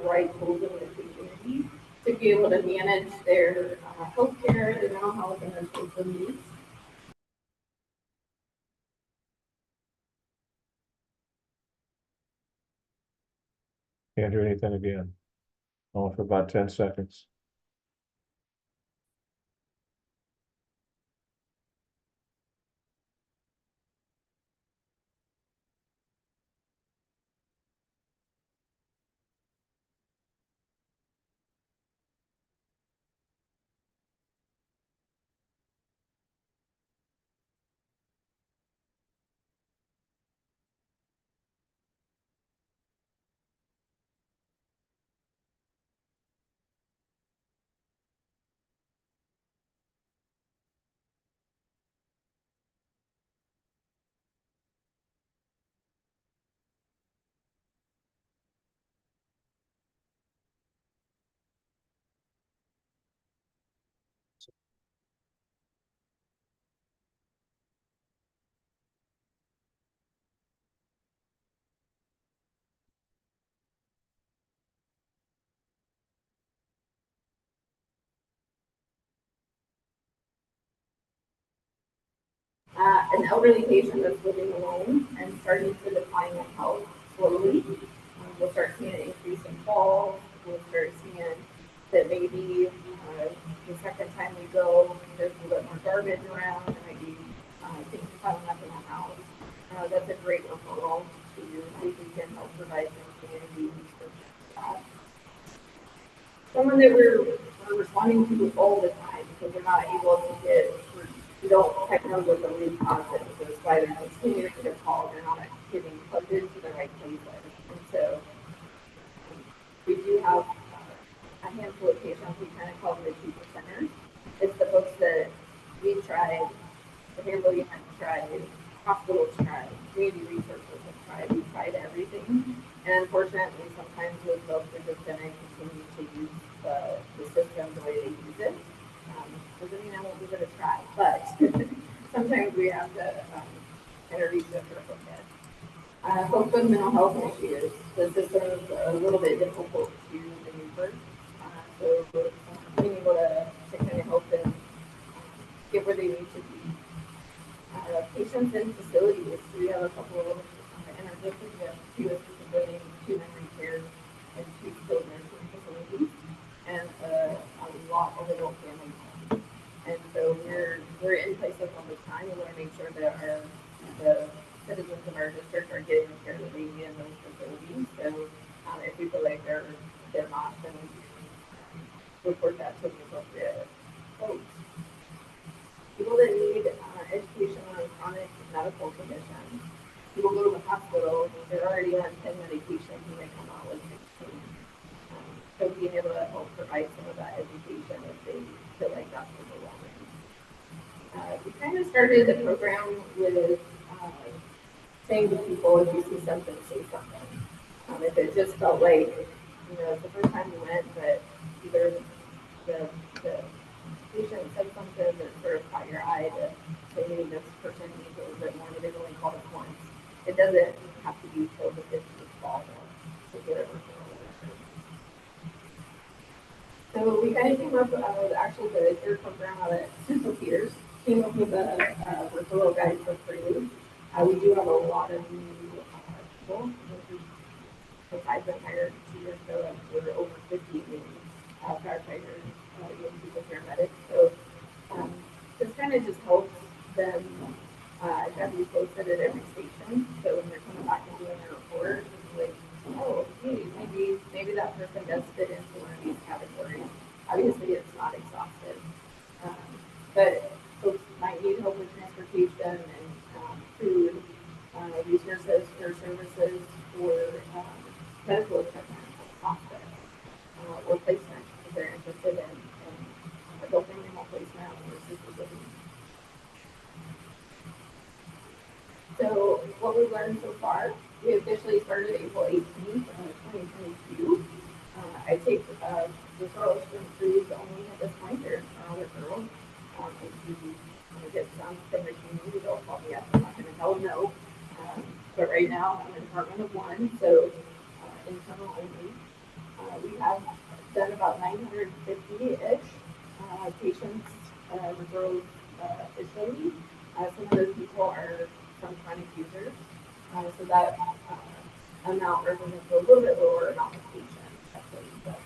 the right tools in the community to be able to manage their healthcare, their mental health, and their social needs. Can't do anything again. Only for about 10 seconds. An elderly patient that's living alone and starting to decline in health slowly. We'll start seeing an increase in falls. We'll start seeing that maybe the second time we go, there's a little bit more garbage around. There might be things piling up in the house. That's a great referral to see if we can help provide some community research for that. Someone that we're responding to all the time because we're not able to get, we don't quite know what the root cause is. So that's why they're continuing to call. They're not getting plugged into the right places. And so we do have a handful of patients. We kind of call them the 2%ers. It's the folks that we've tried, the Hillary have tried, hospitals tried, community researchers have tried. We've tried everything. And unfortunately, sometimes those folks are just going to continue to use the system the way they use it. Doesn't mean I won't give it a try, but sometimes we have to kind of reset for a bit. Folks with mental health issues, the system is a little bit difficult to maneuver. So being able to kind of help them get where they need to be. Patients in facilities, we have a couple of interventions. We have 2 assisted living, 2 memory care, and 2 skilled nursing facilities, and a lot of adult family homes. And so we're in places all the time. We want to make sure that the citizens of our district are getting the care that they need in those facilities. So if we feel like they're not, then we report that to the appropriate folks. People that need education on chronic medical conditions. People go to the hospital, they're already on 10 medications, and they come out with 16. So being able to help provide some of that education if they feel like that's overwhelming. We kind of started the program with saying to people, if you see something, say something. If it just felt like, it's the first time you went, but either the patient said something that sort of caught your eye that maybe this person needs a little bit more, but they've only called us once. It doesn't have to be till the 50th call to get a referral. So we kind of came up with actually the care program out at Central Peters, came up with a referral guide for free. We do have a lot of new people. Since I've been hired 2 years ago, we're over 50 new firefighters, young people, paramedics. So this kind of just helps them have you posted at every station. So when they're coming back and doing their report, it's like, oh, hey, maybe that person does fit into one of these categories. Obviously, it's not exhaustive, but folks might need help with transportation and food, resources for services for medical equipment, hospice, or placement if they're interested in adult animal placement or assisted living. So what we've learned so far, we officially started April 18th, 2022. I take referrals from crews only at this point. There's no referrals. If you get something that you need, don't call me up. I'm not going to tell them no. But right now, I'm in Department of 1, so internal only. have done about 950-ish patients, referrals officially. Some of those people are from chronic users, so that amount represents a little bit lower amount of patients, actually. But,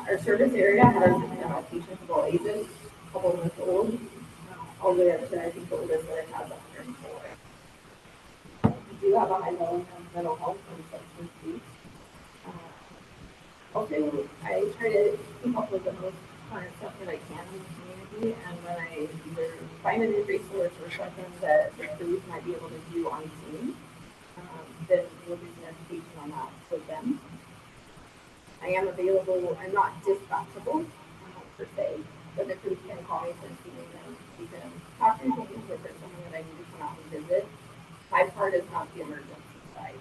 our service area has patients of all ages, a couple of months old, all the way up to, I think, the oldest that it has 104. We do have a high level of mental health and substance use. Also, I try to keep up with the most current stuff that I can in the community, and when I either find a new resource or something that the crews might be able to do on Zoom, then we'll do some education on that for them. I am available. I'm not dispatchable per se, but the crews can call me for seeing them. We can talk through things if there's something that I need to come out and visit. My part is not the emergency side.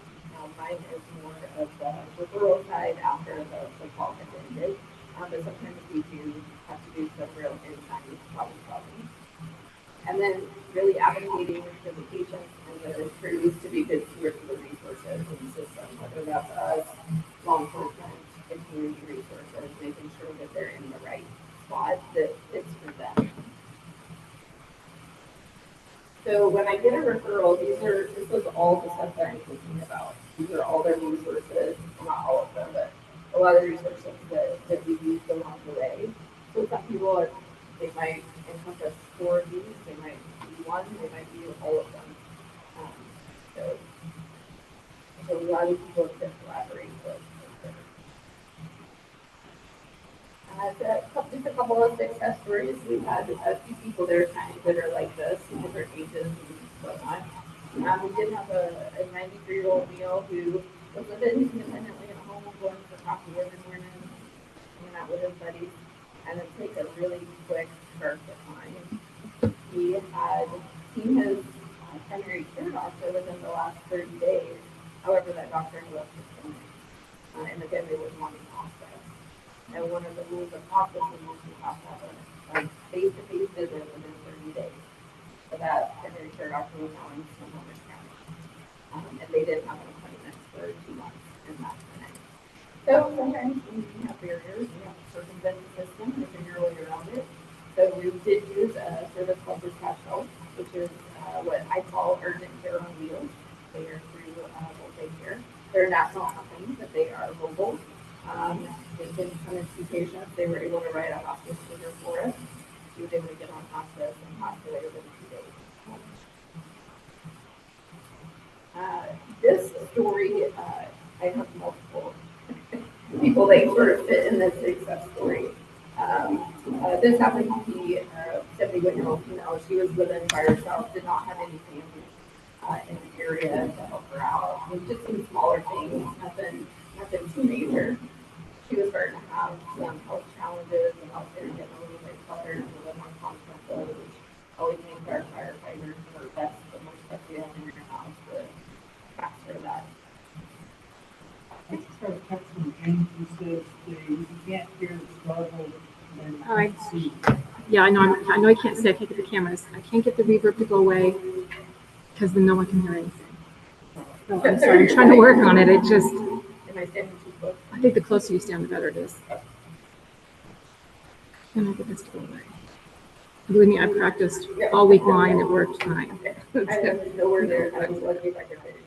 Mine is more of the referral side after the call has ended. But sometimes we do have to do some real in-time problem solving. And then really advocating for the patients and the crews to be good stewards of the resources in the system, whether that's us, law enforcement, and community resources, making sure that they're in the right spot that fits for them. So when I get a referral, this is all the stuff that I'm thinking about. These are all the resources, well, not all of them, but a lot of the resources that we use along the way. So some people, they might encompass 4 of these, they might be one, they might be all of them. So a lot of people can collaborate with. Just a couple of success stories. We've had a few people that are like this, different ages and whatnot. We did have a 93-year-old male who was living independently at home, going for coffee every morning, hanging out with his buddies, and then take a really quick sharp decline. He had seen his primary care doctor within the last 30 days. However, that doctor left his clinic, and the family was wanting hospice. And one of the rules of hospice is you have to have a face-to-face visit within 30 days. So that primary care doctor was now in Snohomish County. And they didn't have an appointment for 2 months in that clinic. So sometimes we have barriers, we have to circumvent the system and figure a way around it. So we did use a service called Dispatch Health, which is what I call urgent care on wheels. They are through Multi-Care. They're a national company, but they are mobile. They didn't come and see patients. They were able to write a hospice figure for us. She was able to get on hospice and pass away within 2 days. This story, I have multiple people that sort of fit in this success story. This happened to be a 71-year-old female. She was living by herself, did not have any family in the area to help her out. It was just some smaller things, nothing too major. She was starting to have some health challenges and out there getting a little bit cluttered, a little more conflict, which always makes our firefighters or best the most stuff you have in your house, the faster that. I just got a text from James who says you can't hear the garble and All right. see. Yeah, I know I can't say I can't get the cameras. I can't get the reverb to go away because then no one can hear anything. So I'm sorry, I'm trying to work on it. It just, Am I standing too close? I think the closer you stand, the better it is. Can I get this to go away? Believe me, I practiced all week long and it worked fine. I have nowhere there. I was lucky if I could finish.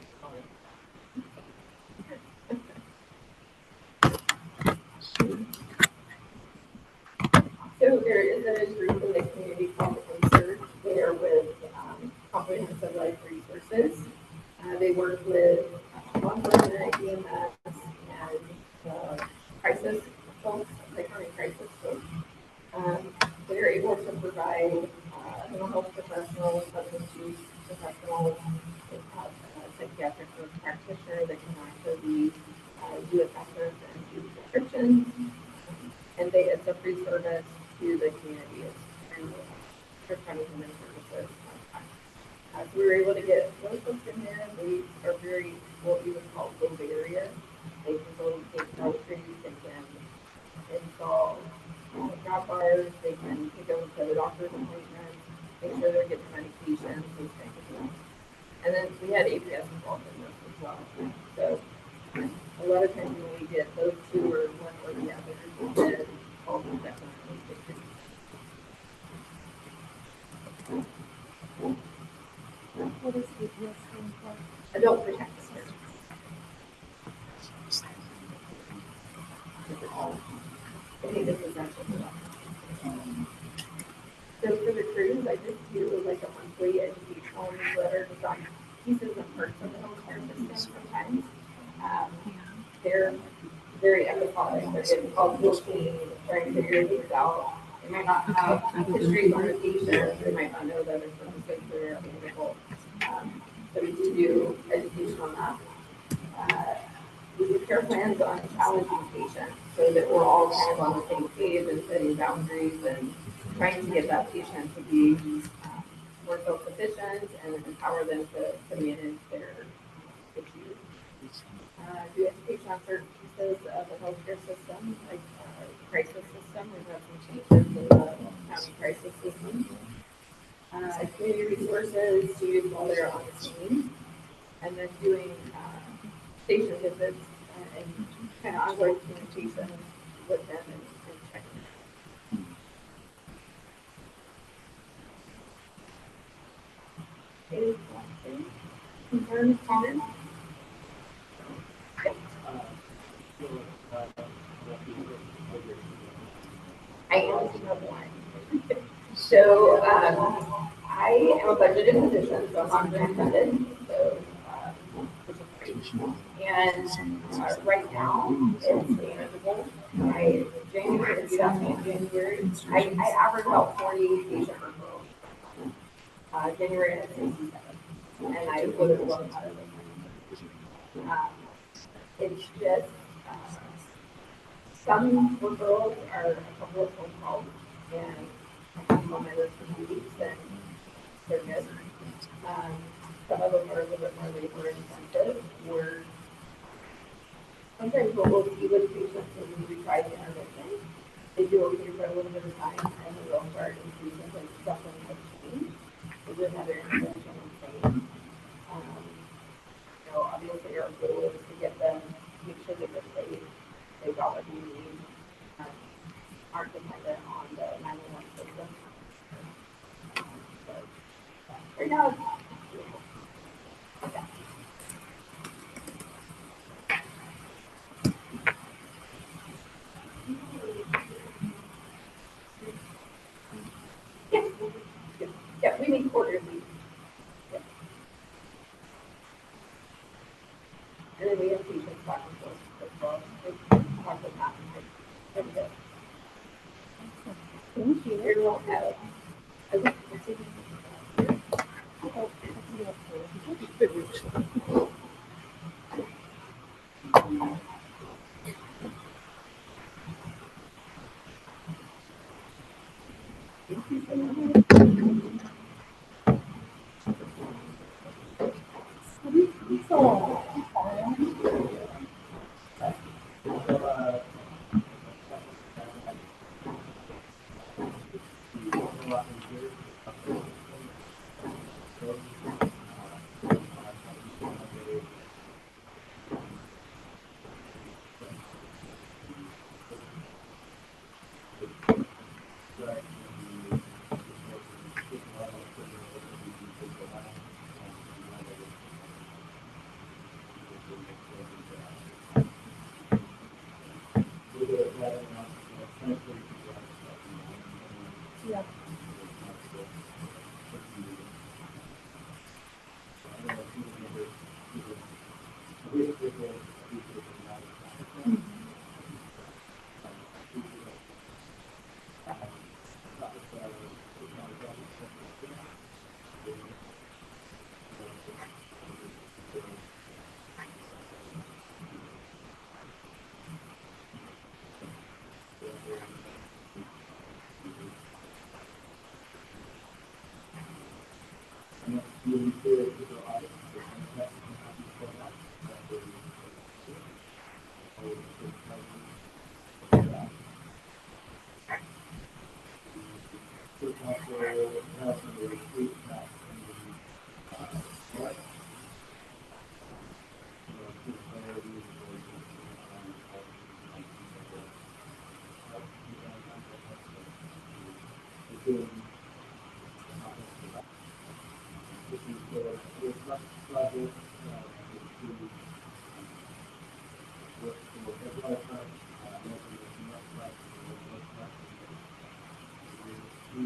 So there is a group in the community called Insert. They are with Comprehensive Life Resources. They work with law enforcement, EMS, and crisis folks, economic crisis folks. They're able to provide mental health professionals, substance use professionals, they have a psychiatric nurse practitioner that can actually do assessments and do prescriptions. And it's a free service to the community. It's through County Human Services. So we were able to get those folks in there. They are very, what we would call low barrier. They can go take groceries, they can install drop bars, they can go to the doctor's appointments, make sure they're getting medications, those kinds of things. And then we had APS involved in this as well. So a lot of times when we get those two or think it's essential for them. So for the cruise, I just do like a monthly educational newsletter just on pieces and parts of the healthcare system sometimes. They're very episodic, they're getting called looking, trying to figure things out. They might not have history on the patient, they might not know that it's services that are available. So we do education on that. We do care plans on challenging patients so that we're all kind of on the same page and setting boundaries and trying to get that patient to be more self-sufficient and empower them to manage their issues. Do education on certain pieces of the healthcare system, like crisis system. We've had some changes in the county crisis system. Community resources students while they're on the scene, and then doing station visits and kind of ongoing communication with them and checking. Any questions, concerns, comments? I am team of one. So I am a budgeted position, so I'm not grant funded. So which is great. And right now it's manageable. January, if you ask me in January, I average about 40 patient referrals. January I had 67, and I would have loved out of it. It's just some referrals are a couple of phone calls, and I have them on my list for 2 weeks, and they're good. Some of them are a little bit more labor intensive, or sometimes what we'll see with patients when we try the intervention, they do okay for a little bit of time, and then they'll start increasing like suffering has changed. There's another intervention in place. Obviously our goal is to get them, make sure that they're safe, they've got what you need, aren't dependent on the 911 system. But right now, yeah. Yeah, we meet quarterly. Yeah. And then we have patients back and forth as well. We talk with that every day. Thank you. You're welcome. Okay.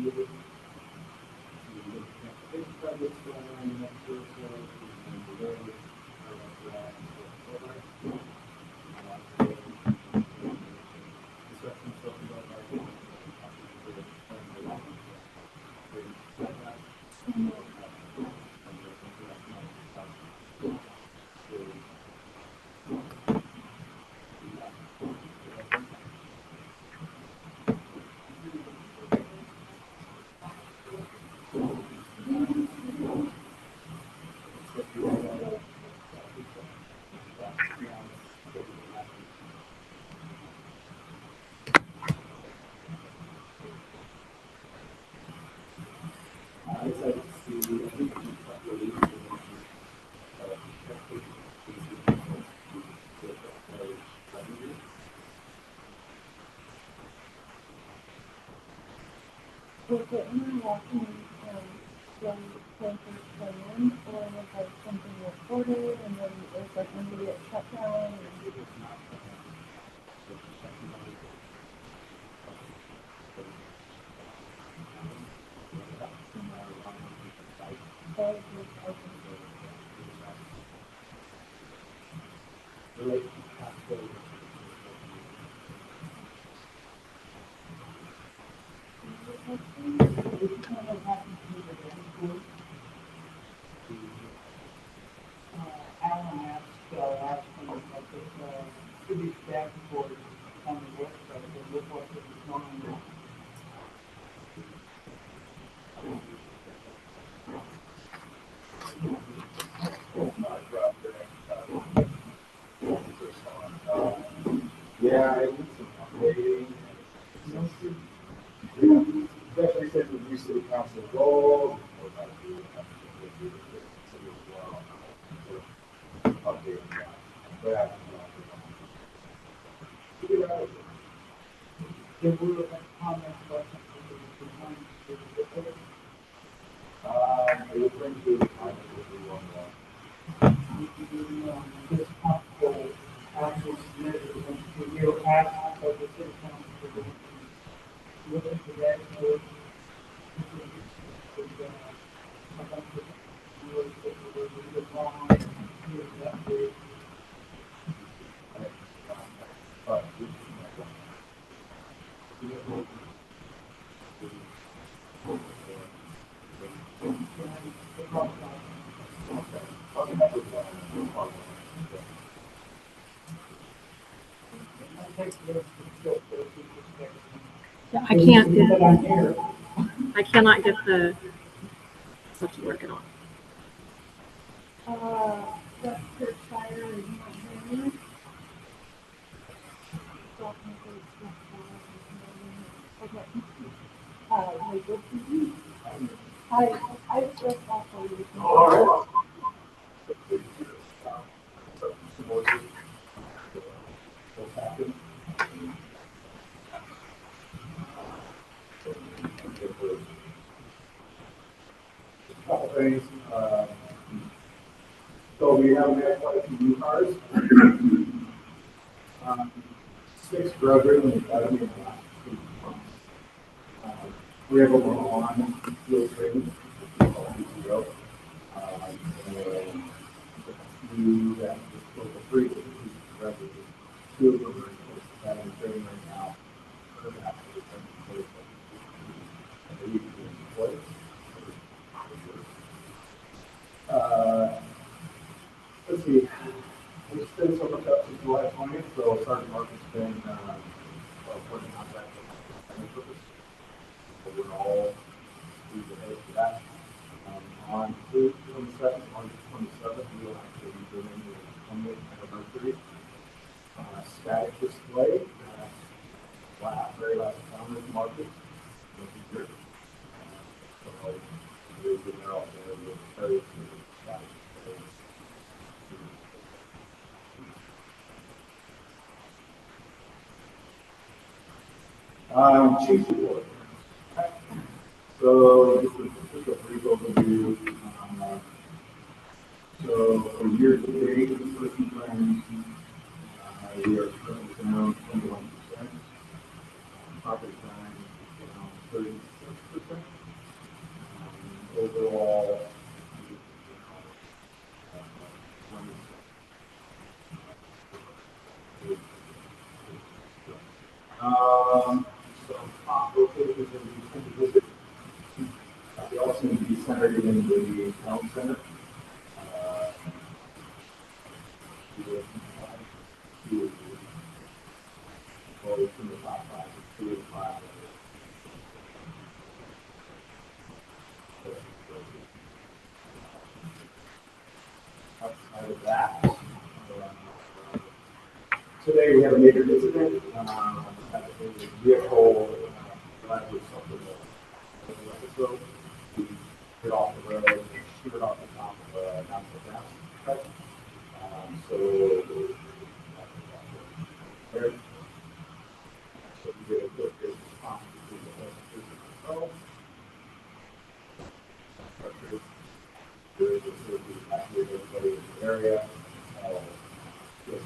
Was it interlocking from Planter's plan, or was like something reported and then it was like immediate shutdown? Alan asked, last time, about this, city staff report on the website, it looked like it was going. Yeah, I did some updating. Especially since the new city council role. We're about to do it as well. Updating that. But I don't know. There were comments about something that was behind the It will bring to the time if we want this possible actual submitted, when you asked of the city council to look into that, or but Yeah, I can't get, but I'm here. I cannot get the stuff to work at all. Webster Fire, are you not hearing me? Okay. Legal TV. I just also. all right. Couple things, so we have had quite a few new cars. 6 graduated in the last 2 months. We have over on field training, weeks ago. And we have just over 3 graduated. 2 of them are that in training right now. They're actually training for the week in place. Let's see, it's been so much up since July 20th, so Sergeant Mark has been, putting contact with purpose. So we're all moved ahead for that. On June 27th, March 27th, we will actually be doing the 20th anniversary, static display, very last farmers market. Which is good. So, we've been there all day with various static displays. Chief report. So just a brief overview. So for year to date, person plans, we are currently down 21%. Property crime around 36%. Overall, so top locations in the visit. They also need to be centered in the town center. From the top five, 2 and 5. Outside of that, today we have a major incident. At the vehicle led with something episode. We hit off the road and shoot it off the top of a natural gas pipe. So we did a quick response to the whole. There is a sort of evacuate everybody in the area. Yes.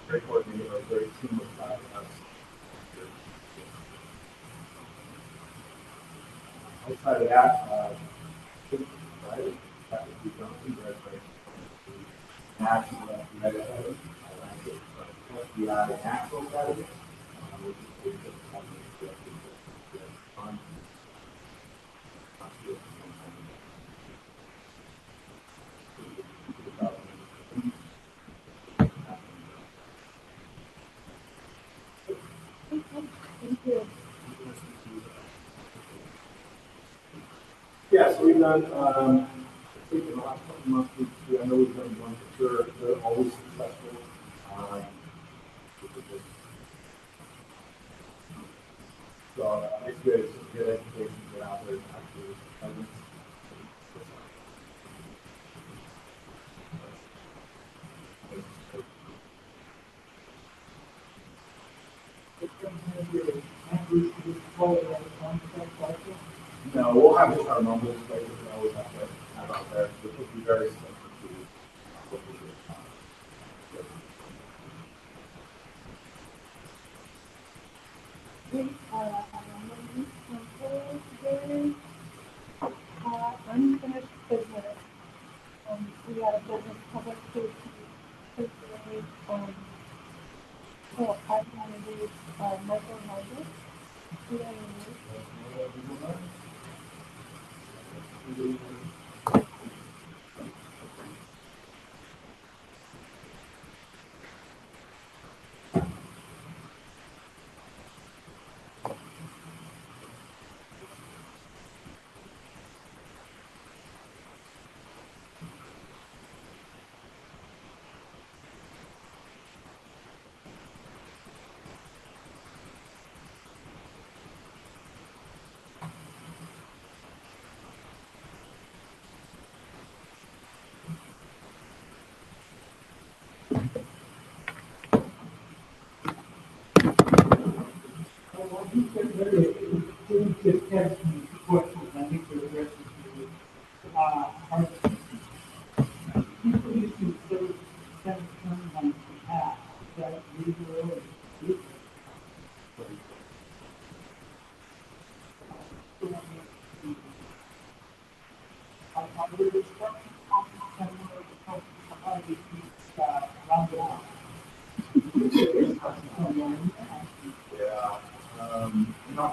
Very coordinated, very seamless side of us. Outside of that, right, that would be something very, very national, United Heaven, FBI national side of it, which is fun. Thank you. Yeah, so we've done, I think in the last couple of months, I know we've done one for sure, they're always successful. So it's good, it's good education, get out there and actually presence. No, we'll have just our normal places that always have out there, which will be very similar to what we do. Unfinished business. We had a business public safety. Today, so I want to do, Michael Margaret. Do you have any news? Just have some questions, I think for the rest of you. Are people used to serve 7 terms on behalf, is that legal or illegal? I would expect someone to round it out. Yeah, not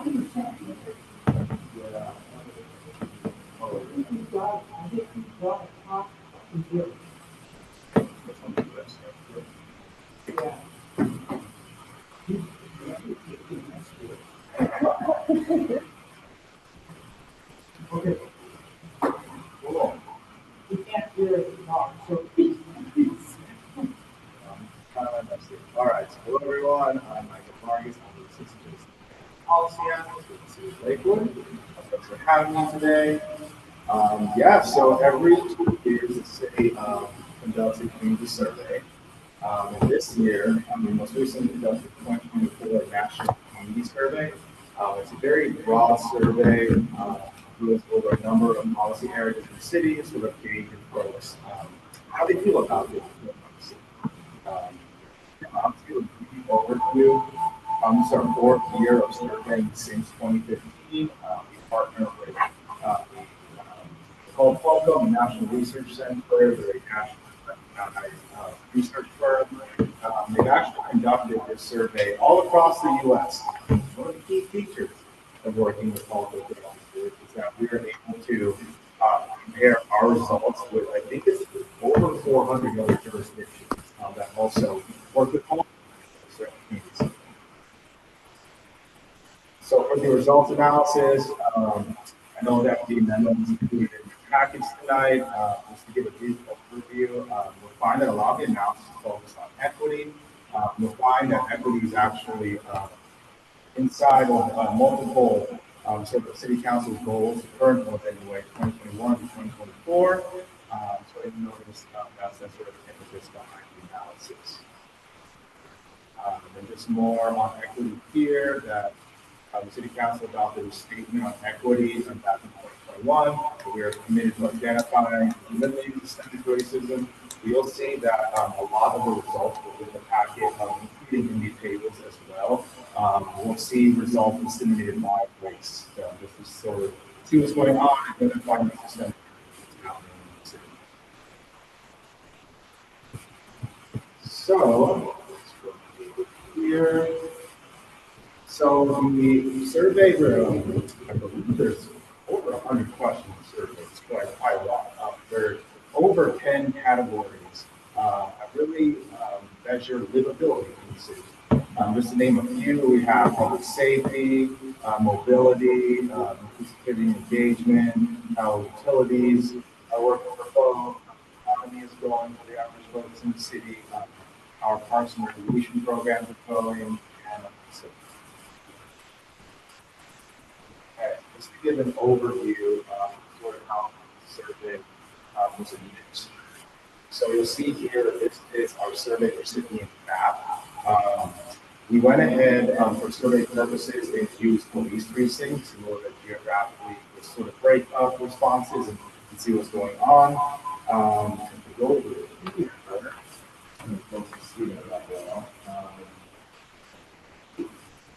anything. Yeah. Oh, I think you've got a top and zero. Yeah. Okay. cool. We can't hear it talk, so. All right, so hello everyone, I'm Michael Vargas, I'm the Assistant Policy Analyst with the City of Lakewood. Thanks for having me today. So every 2 years, the city conducts a community survey. And this year, we most recently conducted the 2024 National Community Survey. It's a very broad survey, goes over a number of policy areas in the city, sort of gauging folks how they feel about this. I'll give a brief overview. This is our fourth year of surveying since 2015. We partner with called Qualcomm National Research Center. They're a national recognized research firm. They've actually conducted this survey all across the U.S. One of the key features of working with Qualcomm is that we are able to compare our results with, I think it's over 400 other jurisdictions that also work with Qualcomm. So for the results analysis, I know that the amendments included in the package tonight. Just to give a brief overview, we'll find that a lot of the analysis is focused on equity. We'll find that equity is actually inside of multiple sort of city council's goals, the current ones anyway, 2021 to 2024. So I didn't notice that's that sort of emphasis behind the analysis. And just more on equity here, that the city council adopted a statement on equity back in 2021. We are committed to identifying and eliminating systemic racism. You'll see that a lot of the results within the packet, including in these tables as well, we'll see results disseminated by race. Just to sort of see what's going on and identifying the systemic racism in the city. So, let's go here. So the survey room, I believe there's over 100 questions surveyed. It's quite a lot. There are over 10 categories that really measure livability in the city. Just to name a few, we have public safety, mobility, inclusivity and engagement, how utilities are working for folks, economy is going for the average folks in the city, our parks and recreation programs are going, and so. Okay, just to give an overview of sort of how the survey was administered. So you'll see here that this is our survey recipient map. We went ahead for survey purposes and used police precincts in order to geographically sort of break up responses and see what's going on. To go over here, and folks can see that right well.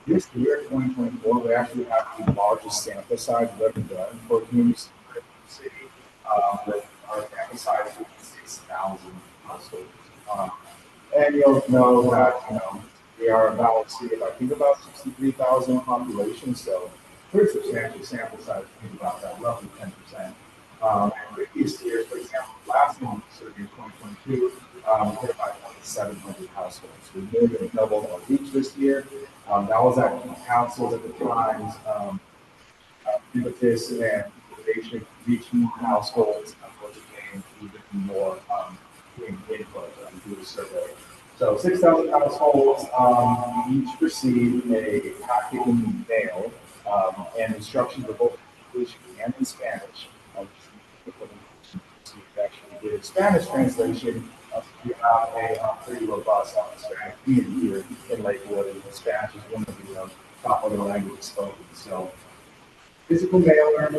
This year, 2024, we actually have the largest sample size we've ever done for communities in the city. With our sample size of 6,000 households. And you'll know that, we are about, I think about 63,000 population, so pretty substantial sample size. Think about that, roughly 10%. And previous years, for example, last month, survey in 2022, we hit about 2,700 households. We more than doubled our reach this year. That was at councils at the times, impetus and motivation, reaching more households, was again even more input into the survey. So 6,000 households each received a packet in the mail and instructions for both English and in Spanish. Actually did Spanish translation. We have a pretty robust Spanish community here in Lakewood, and Spanish is one of the top other languages spoken. So physical mailer,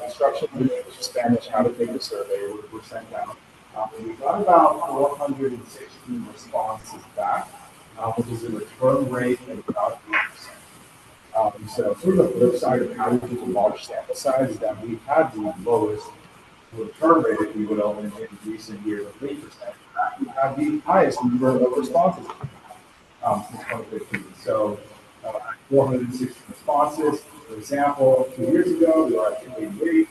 instructions in English and Spanish, how to take the survey were sent out. We got about 416 responses back, which is a return rate of about 8%. So sort of the flip side of having such a large sample size is that we've had the lowest return rate, if you will, in recent years of 3%. We have the highest number of responses since 2015. So 416 responses. For example, 2 years ago, we were at 288,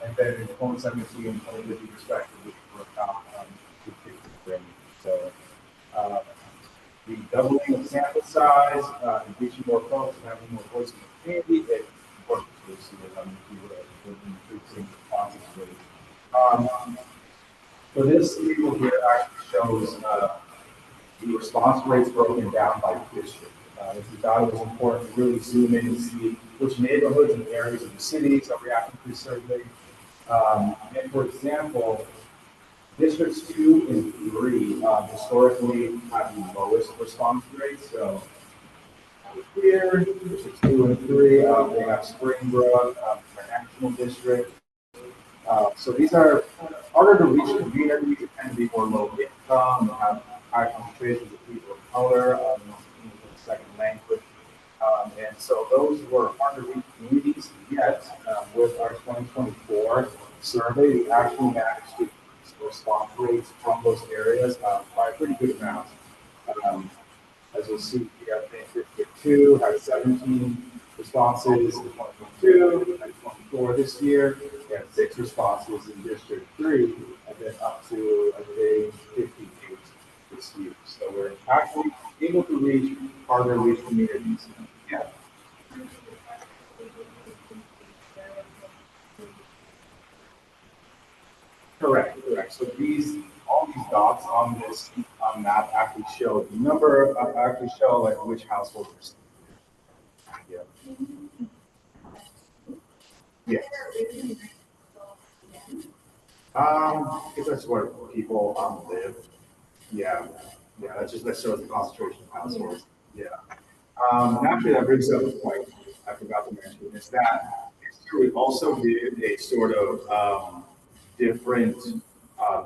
and then in 2017 and 2015 respectively, we're about 250. So the doubling of sample size, and reaching more folks and having more voice in the community, it works to see with increasing responses rate. So this table here actually shows the response rates broken down by district. If you thought it was important to really zoom in and see which neighborhoods and areas of the cities are reacting to the survey. And for example, districts 2 and 3 historically have the lowest response rates. So here, districts 2 and 3, they have Springbrook, National District. So these are harder to reach communities, tend to be more low income, and have high concentration of people of color, English as a second language. And so those were hard to reach communities, yet with our 2024 survey, we actually managed to increase the response rates from those areas by a pretty good amount. Um, as you'll see, we have District 2 had 17 responses in 2022, and 24 this year. We had 6 responses in District 3, and then up to, I think, 58 this year. So we're actually able to reach harder to reach communities. Yeah. Correct, correct. So all these dots on this map actually show the number, actually show like which households. Yeah. Yes. Because that's where people live. Yeah. Yeah. That shows the concentration of households. Yeah. And actually, that brings up a point I forgot to mention is that we also did a sort of different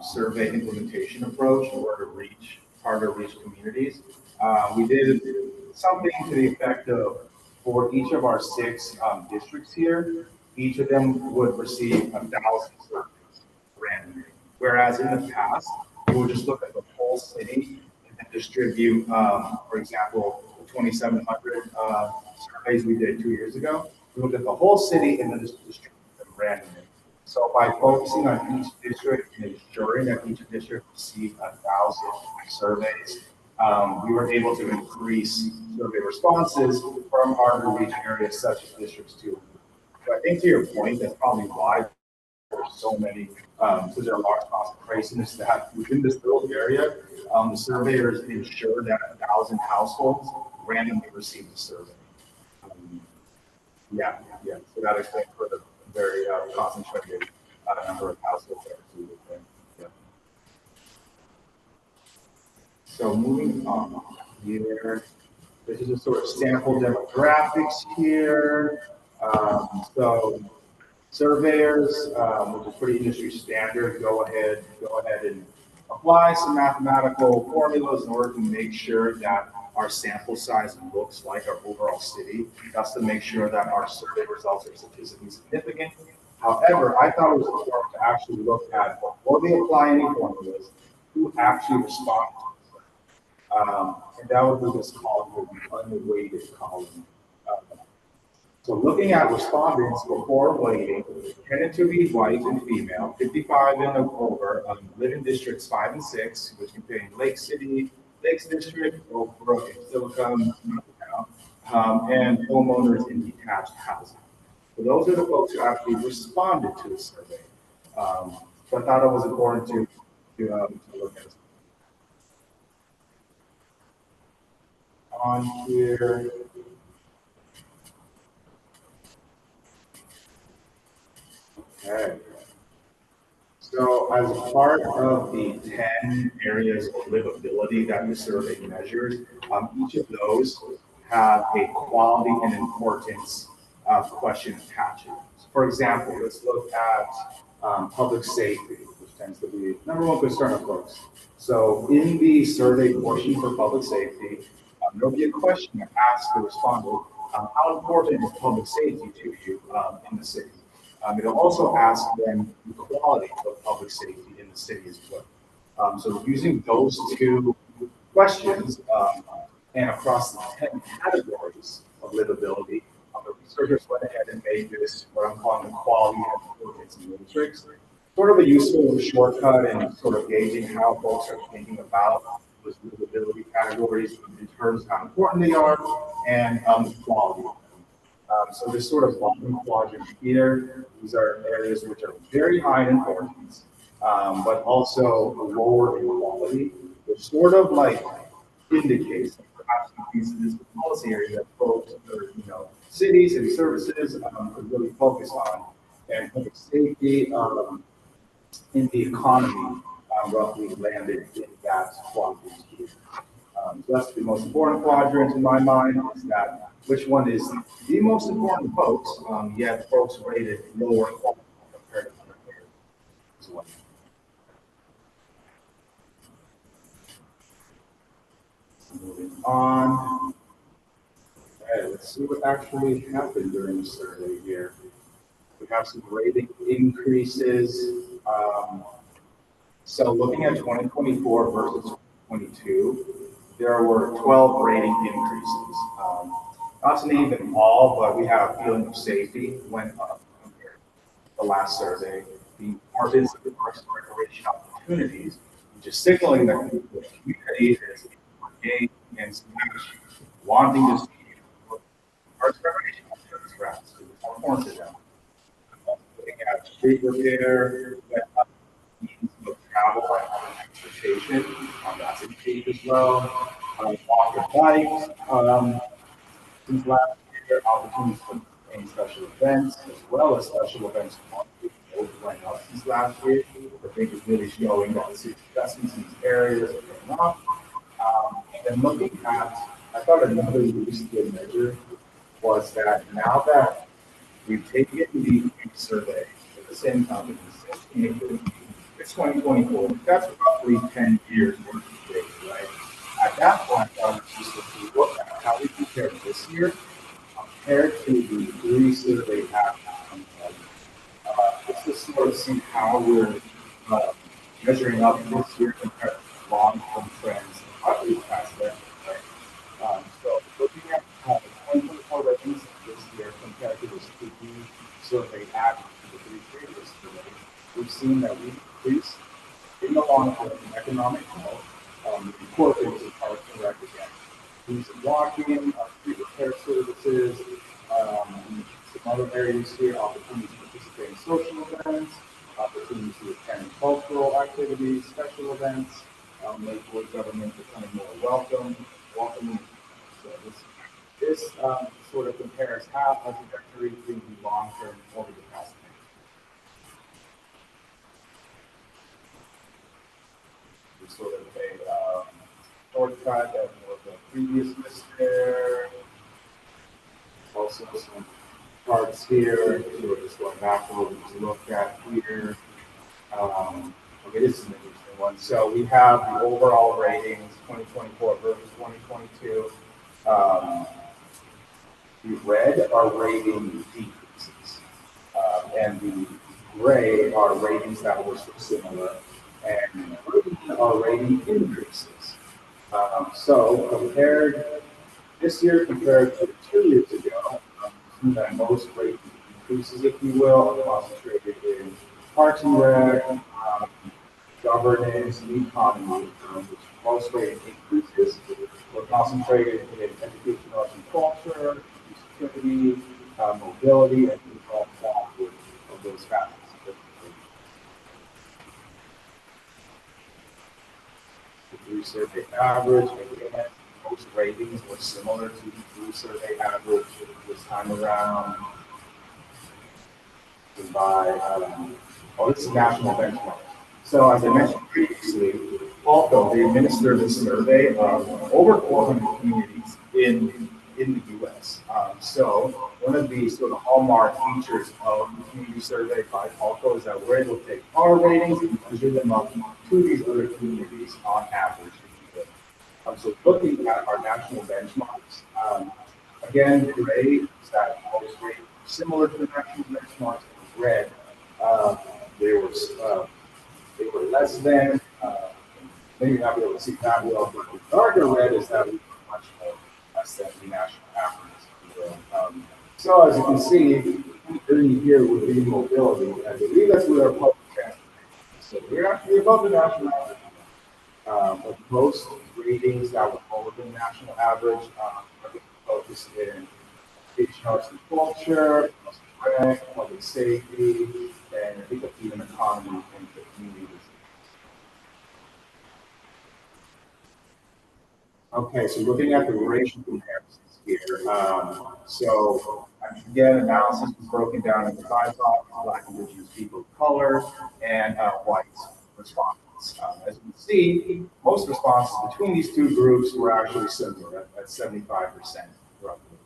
survey implementation approach in order to reach harder to reach communities. We did something to the effect of for each of our 6 districts here, each of them would receive 1,000 surveys randomly. Whereas in the past, we would just look at the whole city and distribute, for example, the 2,700 surveys we did 2 years ago. We looked at the whole city and then just distributed them randomly. So by focusing on each district and ensuring that each district received 1,000 surveys, we were able to increase survey responses from harder to reach areas such as districts 2. So I think to your point, that's probably why there's so many, because there are large concentrations that within this little area, the surveyors ensure that 1,000 households randomly receive the survey. Yeah. So that explains for the very concentrated number of households that receive it. Yeah. So moving on here, this is a sort of sample demographics here. So surveyors, which is pretty industry standard, go ahead and apply some mathematical formulas in order to make sure that our sample size looks like our overall city. That's to make sure that our survey results are statistically significant. However, I thought it was important to actually look at, before they apply any formulas, who actually responded. And that would be this column, the unweighted column. So looking at respondents before weighting, tended to be white and female, 55 and over, live in districts 5 and 6, which contain Lake City, Lakes District, Oak Brook, and Silicon, and homeowners in detached housing. So those are the folks who actually responded to the survey. So I thought it was important to look at. On here. Okay. So as a part of the 10 areas of livability that the survey measures, each of those have a quality and importance question attached. For example, let's look at public safety, which tends to be number one concern of folks. So in the survey portion for public safety, there'll be a question that asks the respondent, how important is public safety to you in the city? It'll also ask them the quality of public safety in the city as well. So using those 2 questions and across the 10 categories of livability, the researchers went ahead and made this what I'm calling the quality and importance matrix, sort of a useful shortcut in sort of gauging how folks are thinking about those livability categories in terms of how important they are and the quality of them. So this sort of bottom quadrant here, these are areas which are very high in importance, but also lower in quality, which sort of like indicates that perhaps this is the policy area that folks or cities and services could really focus on. And public safety in the economy roughly landed in that quadrant here. So that's the most important quadrant in my mind, is that which one is the most important folks, yet folks rated lower quality compared to other areas as well. Moving on. Okay, let's see what actually happened during the survey here. We have some rating increases. So looking at 2024 versus 2022, there were 12 rating increases. Not to name them all, but we have feeling of safety went up compared to the last survey. The more visible parks and recreation opportunities, which is signaling that the community is engaged and wanting to see parks and recreation opportunities around. So it's more important to them. Looking at street repair, means of travel and transportation, that's increased as well. Walk and bike, since last year, opportunities for any special events, as well as special events both went up since last year. I think it's really showing that the investments in these areas are going up. And then looking at, I thought another really good measure was that now that we've taken the survey with the same companies, it's 2024. That's roughly 10 years worth of data, right? At that point, if we look at how we compare this year compared to the three survey happened, it's just sort of see how we're measuring up this year compared to long-term trends, probably past that, right? So looking at 2024 ratings this year compared to this three survey average to the three previous surveys, we've seen that we increase in the long term economic growth, the core things of parks and rec again. These are walking, street repair services, some other areas here, opportunities to participate in social events, opportunities to attend cultural activities, special events, Lakewood government becoming more welcoming. So this sort of compares how a trajectory to the long term over the past year. Sort of a shortcut of the previous list there. Also some charts here. So we're just going back to what we just looked at here. Okay, this is an interesting one. So we have the overall ratings, 2024 versus 2022. The red are rating decreases, and the gray are ratings that were similar, and green are rating increases. So compared this year compared to 2 years ago, that most rating increases, if you will, are concentrated in parks and rec, governance, and economy, which most rating increases were concentrated in education, arts and culture, security, mobility, and all of those factors. The three survey average, again, most ratings were similar to the three survey average this time around. This is national benchmark. So as I mentioned previously, also they administer the survey of over 400 communities in the U.S. So one of the sort of hallmark features of the community survey by Palco is that we're able to take our ratings and measure them up to these other communities on average. So looking at our national benchmarks, again, gray is that most rate similar to the national benchmarks. Red, they were less than. Maybe not be able to see that well, but the darker red is that we were much more less than the national average. So as you can see, during here would be mobility. I believe that's with our public transportation. So we're actually above the national average. But most ratings that were lower than the national average are focused in education, arts and culture, public safety, and I think even economy and the communities. Okay, so looking at the racial comparisons here. So again, analysis was broken down into 5 topics: Black, Indigenous people of color, and white respondents. As you can see, most responses between these two groups were actually similar at 75% roughly.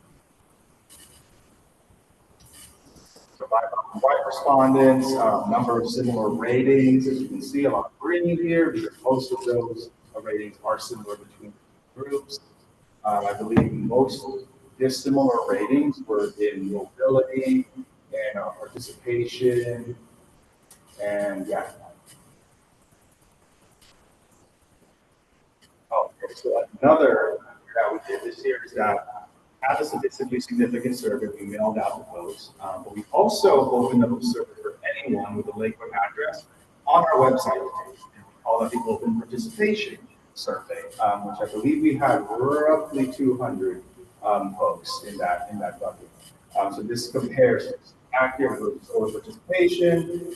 So by white respondents, number of similar ratings, as you can see, a lot of green here because most of those ratings are similar between groups. I believe most dissimilar ratings were in mobility and participation, and yeah. Oh, okay, so another that we did this year is that had a statistically significant survey we mailed out to folks, but we also opened up a survey for anyone with a Lakewood address on our website. And we call that the open participation survey, which I believe we had roughly 200 folks in that bucket. So this compares active versus open participation.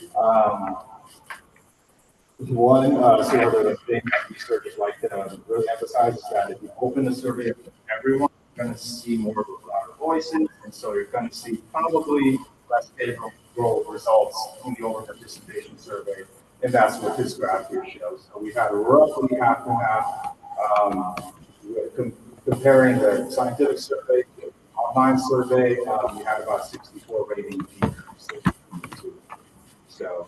One sort of thing that researchers like to really emphasize is that if you open the survey up to everyone, you're going to see more of louder voices, and so you're going to see probably less favorable results in the over participation survey, and that's what this graph here shows. So we had roughly half and half comparing the scientific survey to the online survey. We had about 64 rating decrease. So.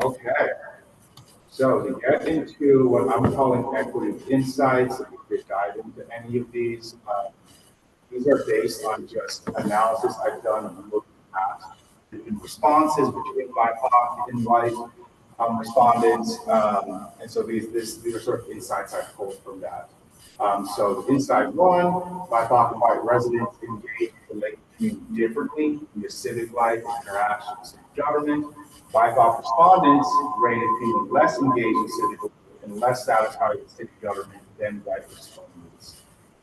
Okay, so to get into what I'm calling equity insights, if we could dive into any of these are based on just analysis I've done of looking at different responses between BIPOC and white respondents, and so these are sort of insights I pulled from that. So insight one, BIPOC and white residents engage with the Lakewood community differently in their civic life and interactions with government. BIPOC respondents rated feeling less engaged in civic life and less satisfied with city government than white respondents.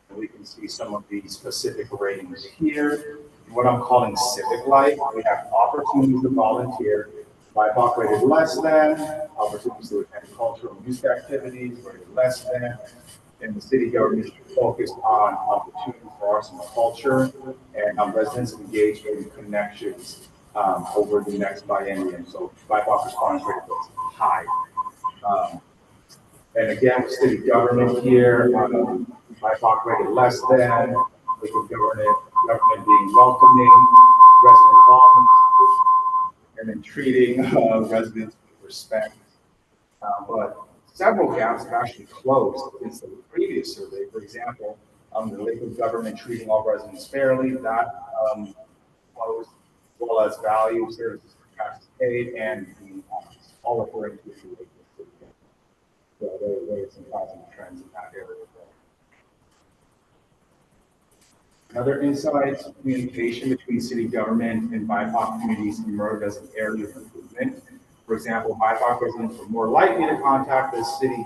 And we can see some of these specific ratings here. What I'm calling civic life, we have opportunities to volunteer. BIPOC rated less than, opportunities to attend cultural and youth activities rated less than, and the city government should focus on opportunities for arts and culture and residents engaged in connections over the next biennium. So BIPOC response rate was high. And again, with city government here, BIPOC rated less than, Lakewood government being welcoming, resident involvement, and then treating residents with respect. But several gaps have actually closed since the previous survey. For example, the Lakewood government treating all residents fairly, that closed, as well as value, services, taxes paid, and all referring to the Lakewood city. So there are some positive trends in that area. Another insight, communication between city government and BIPOC communities emerged as an area of improvement. For example, BIPOC residents were more likely to contact the city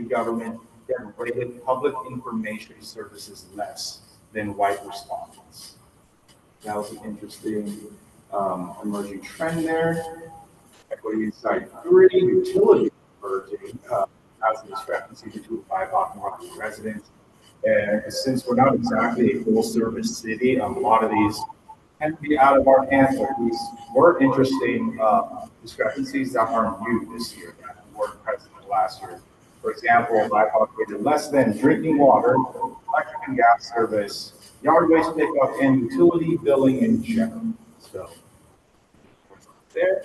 government that rated public information services less than white respondents. That was an interesting emerging trend there. Equity insight 3, utility emerging as a discrepancy between BIPOC and white residents. And since we're not exactly a full service city, a lot of these tend to be out of our hands, but these were interesting discrepancies that aren't new this year, that weren't present last year. For example, BIPOC rated less than drinking water, electric and gas service, yard waste pickup, and utility billing in general. So, there.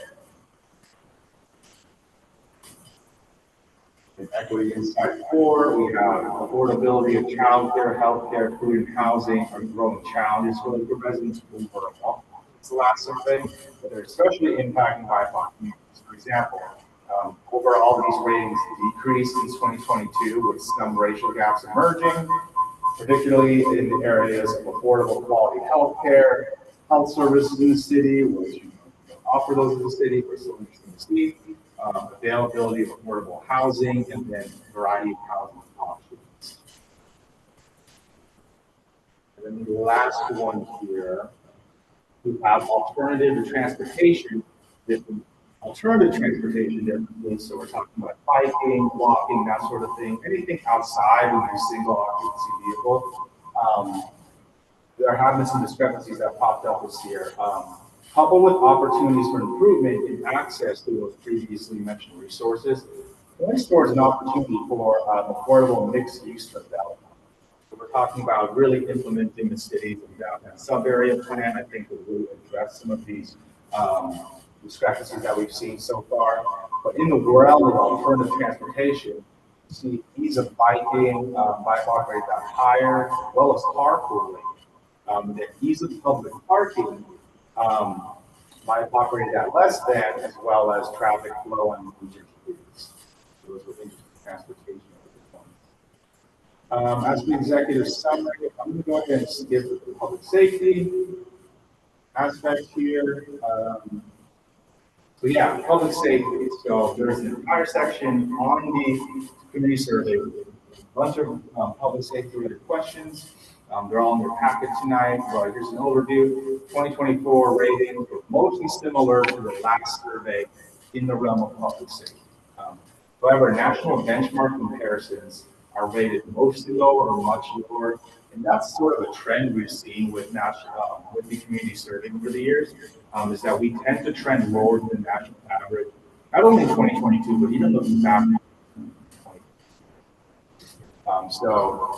In equity insight 4, we have affordability of childcare, healthcare, food, and housing are growing challenges for the residents overall. It's the last survey, but they're especially impacting BIPOC communities. For example, overall these ratings decreased in 2022 with some racial gaps emerging, particularly in the areas of affordable quality healthcare, health services in the city, which offer those in the city, we're still interested to see. Availability of affordable housing, and then variety of housing options. And then the last one here, we have alternative transportation, alternative transportation differently. So we're talking about biking, walking, that sort of thing, anything outside of your single occupancy vehicle. There have been some discrepancies that popped up this year. Coupled with opportunities for improvement in access to those previously mentioned resources, points towards an opportunity for affordable mixed-use development. So we're talking about really implementing the city's downtown sub-area plan. I think will really address some of these discrepancies that we've seen so far. But in the realm of alternative transportation, See ease of biking, BIPOC rate that higher, as well as carpooling. The ease of public parking, BIPOC rated at less than, as well as traffic flow and major streets. Those were interesting transportation. As the executive summary, I'm going to go ahead and skip the public safety aspect here. So yeah, public safety. So there's an entire section on the community survey with a bunch of public safety related questions. They're all in your packet tonight, but here's an overview. 2024 ratings were mostly similar to the last survey in the realm of public safety. However, national benchmark comparisons are rated mostly lower or much lower, and that's sort of a trend we've seen with national, with the community survey over the years, is that we tend to trend lower than the national average, not only in 2022, but even looking back. So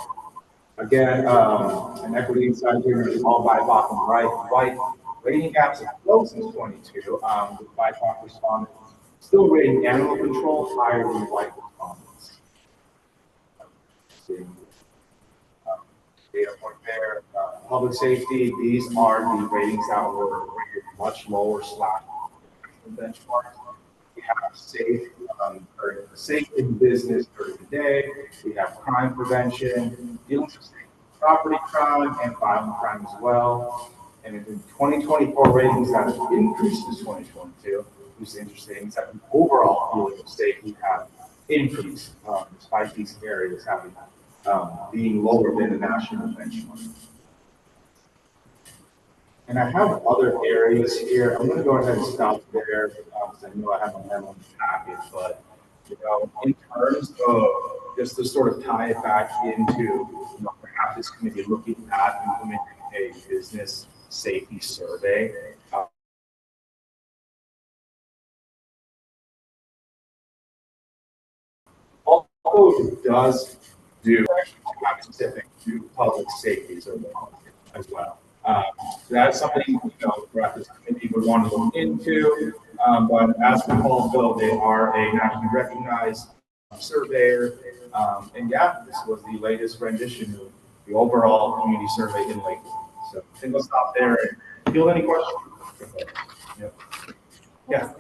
again, an equity insight here is all BIPOC and white. Rating gaps have closed since 22, with BIPOC respondents still rating animal control higher than white respondents. Data point there. Public safety, these are the ratings that were rated much lower / benchmarks. We have safe in business during the day. We have crime prevention, dealing with property crime and violent crime as well. And in 2024 ratings that have increased since 2022, which is interesting, is that the overall feeling of safety have increased despite these areas having being lower than the national benchmark. And I have other areas here. I'm going to go ahead and stop there because I know I have a memo in the packet, but in terms of just to sort of tie it back into perhaps this committee looking at implementing a business safety survey. Although it does do specific to public safety survey as well. So that's something perhaps this committee would want to look into. But as we all know, they are a nationally recognized surveyor. And yeah, this was the latest rendition of the overall community survey in Lakewood. So I think we'll stop there and field any questions. Yep. Yeah.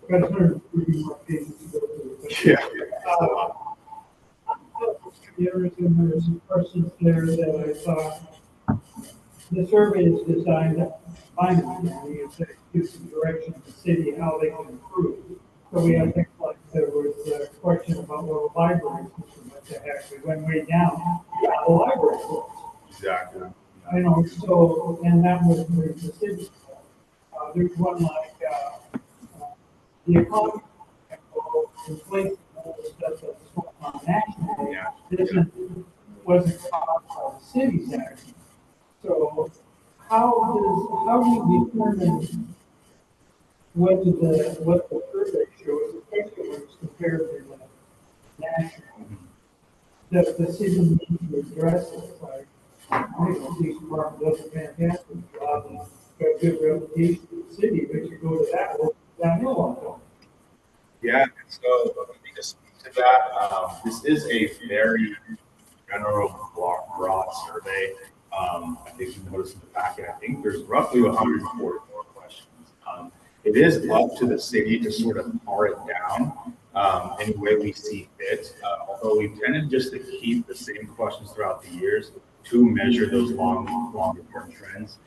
Got 130 more pages to go through. Yeah. There's some questions there that I thought the survey is designed to find give some direction to the city how they can improve. So we have things like there was a question about the library system, what the heck, we went way down, the library closed. Exactly. So, and that was the city. There's one like the economy, inflation, all the stuff that's going on nationally, wasn't caused by the city's action. So how do you determine what the survey shows, especially when it's compared to the national? Does the city need to address it? Like, the police department does a fantastic job and got a good reputation in the city, but you go to that hill on them. Yeah, so let me just speak to that. This is a very general, broad survey. I think you noticed in the packet, I think there's roughly 144 questions. It is up to the city to sort of par it down any way we see fit. Although we've tended just to keep the same questions throughout the years to measure those longer term trends.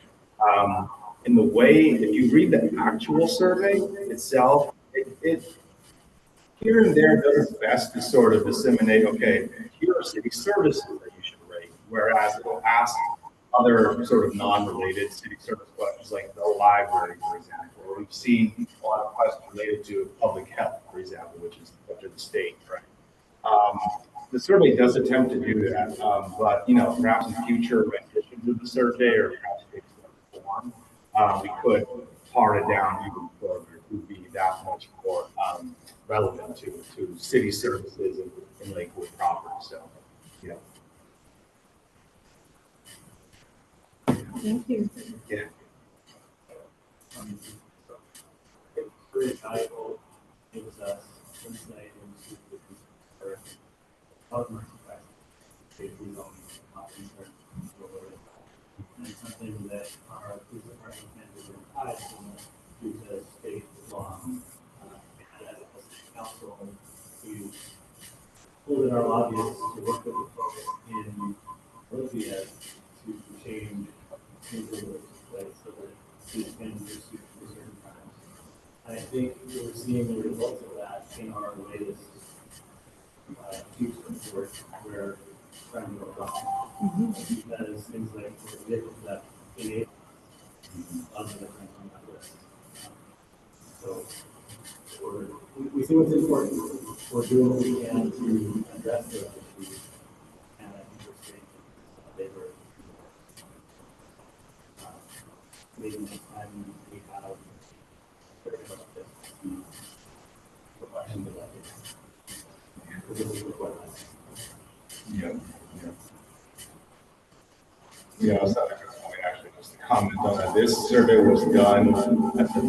In the way, if you read the actual survey itself, it here and there does its best to sort of disseminate, okay, here are city services that you should rate, whereas it will ask other sort of non-related city service questions like the library, for example, or we've seen a lot of questions related to public health, for example, which is up to the state, right? The survey does attempt to do that, but perhaps in future renditions of the survey or perhaps fixed form, we could par it down even further to be that much more relevant to city services in Lakewood proper. So, yeah. Thank you. Yeah. Very valuable, gives us insight into the of my capacity, safety zone, not concerned. And it's something that our police department can do tied due to state law. And as a council, we pulled in our lobbyists to work with the folks in Olympia to change things a little bit so that these can be pursued for certain times. I think we're seeing the results of that in our latest chief's report where crime will drop. Because things like the vehicles that enable other than on that list. So we see what's important. We're doing what we can to address those issues. And I think we're seeing they were maybe next time we have very much the question of that. Yeah, I was not actually just to comment on that. This survey was done at the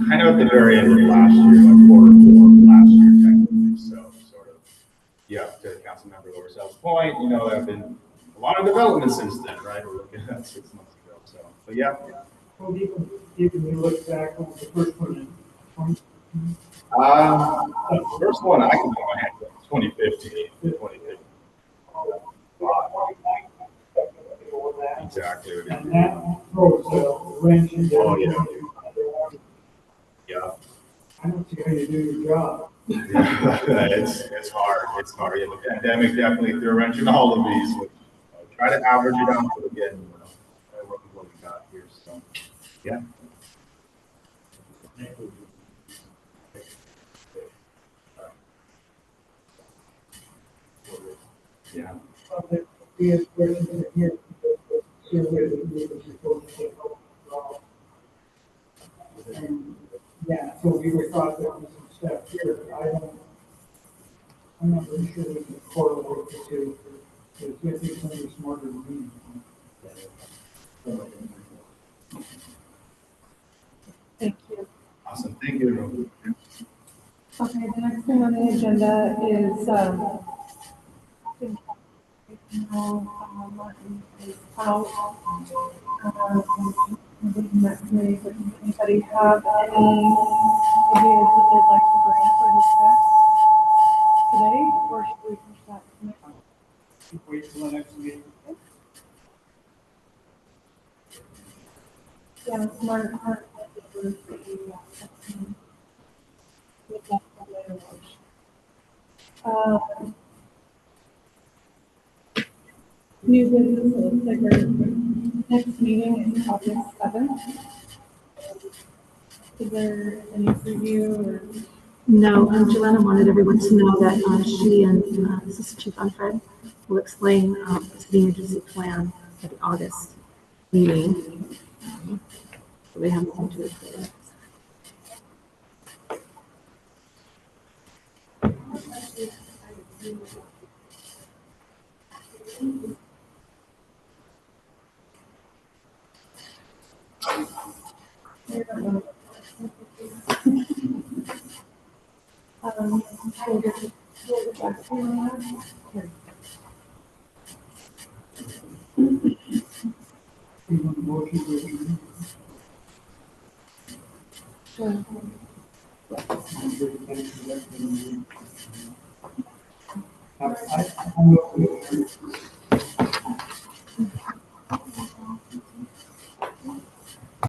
kind of at the very end of last year, like quarter four of last year, technically. So sort of, yeah, to Councilmember Lowersel's point, there have been a lot of development since then, right? We're looking at that 6 months ago. So, but yeah. Well, even we look back on the first one in 20. The first one I can go ahead with 2015. 2015. Exactly. And that throws a wrench in. Oh, yeah. Yeah. I don't see how you do your job. Yeah, it's hard. It's hard. Yeah, the pandemic definitely threw a wrench in all of these. Try to average it out again. Try to work with what we got here. So, yeah. Yeah. We have questions here. Survey that we were supposed to take over. And, yeah, so we were thought there was some stuff here. I'm not really sure we can correlate the two. Because I think somebody's smarter than me. Thank you. Awesome. Thank you. Okay, the next thing on the agenda is, Martin is out. Anybody have any ideas that they'd like to bring up or discuss today, or should we push that to next time? Wait till the next meeting. Yeah, Martin. New business, it looks like our next meeting is August 7th. Is there any preview or? No, Joanna wanted everyone to know that she and Assistant Chief Unfred will explain the emergency plan at the August meeting. So they have something to report. We'll get back to you on that. Here. You want a motion to adjourn? Sure. I'm